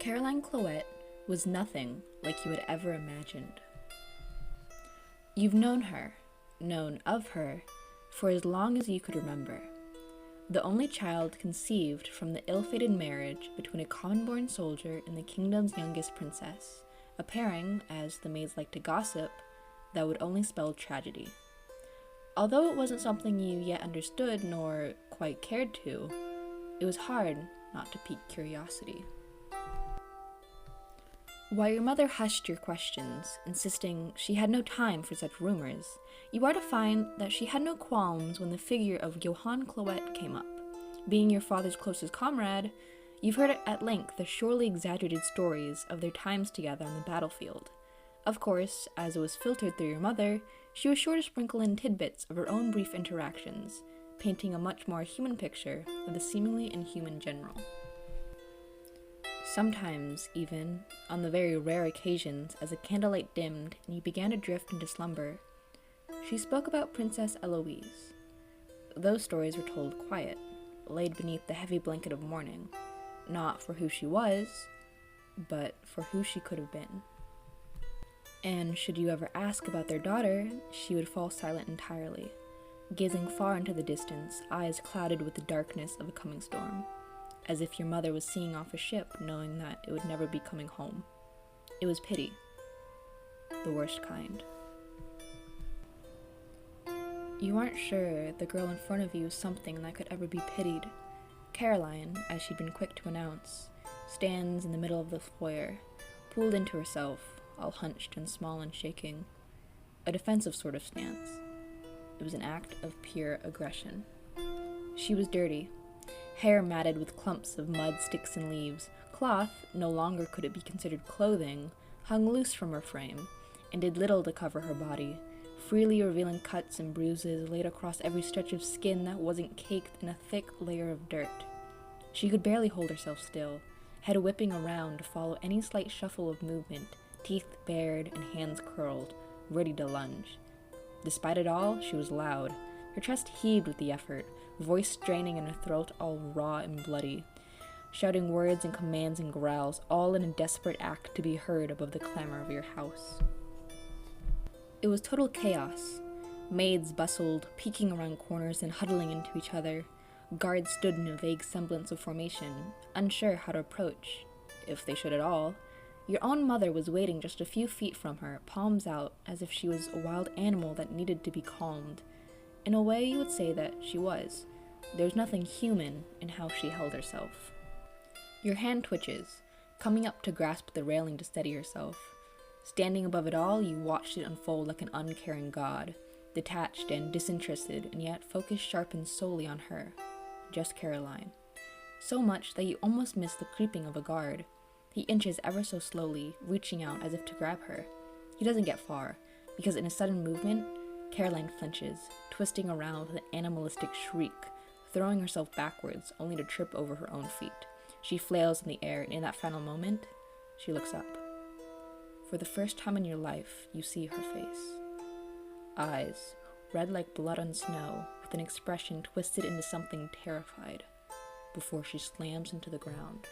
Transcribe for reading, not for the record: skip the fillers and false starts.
Caroline Kloet was nothing like you had ever imagined. You've known of her, for as long as you could remember. The only child conceived from the ill-fated marriage between a common-born soldier and the kingdom's youngest princess, a pairing, as the maids liked to gossip, that would only spell tragedy. Although it wasn't something you yet understood nor quite cared to, it was hard not to pique curiosity. While your mother hushed your questions, insisting she had no time for such rumors, you are to find that she had no qualms when the figure of Johann Kloet came up. Being your father's closest comrade, you've heard at length the surely exaggerated stories of their times together on the battlefield. Of course, as it was filtered through your mother, she was sure to sprinkle in tidbits of her own brief interactions, painting a much more human picture of the seemingly inhuman general. Sometimes, even, on the very rare occasions as the candlelight dimmed and you began to drift into slumber, she spoke about Princess Eloise. Those stories were told quiet, laid beneath the heavy blanket of mourning, not for who she was, but for who she could have been. And should you ever ask about their daughter, she would fall silent entirely, gazing far into the distance, eyes clouded with the darkness of a coming storm, as if your mother was seeing off a ship knowing that it would never be coming home. It was pity, the worst kind. You aren't sure the girl in front of you is something that could ever be pitied. Caroline, as she'd been quick to announce, stands in the middle of the foyer, pulled into herself, all hunched and small and shaking. A defensive sort of stance. It was an act of pure aggression. She was dirty, hair matted with clumps of mud, sticks, and leaves. Cloth, no longer could it be considered clothing, hung loose from her frame, and did little to cover her body, freely revealing cuts and bruises laid across every stretch of skin that wasn't caked in a thick layer of dirt. She could barely hold herself still, head whipping around to follow any slight shuffle of movement, teeth bared and hands curled, ready to lunge. Despite it all, she was loud. Her chest heaved with the effort, voice straining and her throat all raw and bloody, shouting words and commands and growls, all in a desperate act to be heard above the clamor of your house. It was total chaos. Maids bustled, peeking around corners and huddling into each other. Guards stood in a vague semblance of formation, unsure how to approach, if they should at all. Your own mother was waiting just a few feet from her, palms out, as if she was a wild animal that needed to be calmed. In a way, you would say that she was. There was nothing human in how she held herself. Your hand twitches, coming up to grasp the railing to steady yourself. Standing above it all, you watched it unfold like an uncaring god, detached and disinterested, and yet focus sharpened solely on her, just Caroline. So much that you almost missed the creeping of a guard. He inches ever so slowly, reaching out as if to grab her. He doesn't get far, because in a sudden movement, Caroline flinches, twisting around with an animalistic shriek, throwing herself backwards, only to trip over her own feet. She flails in the air, and in that final moment, she looks up. For the first time in your life, you see her face. Eyes, red like blood on snow, with an expression twisted into something terrified, before she slams into the ground.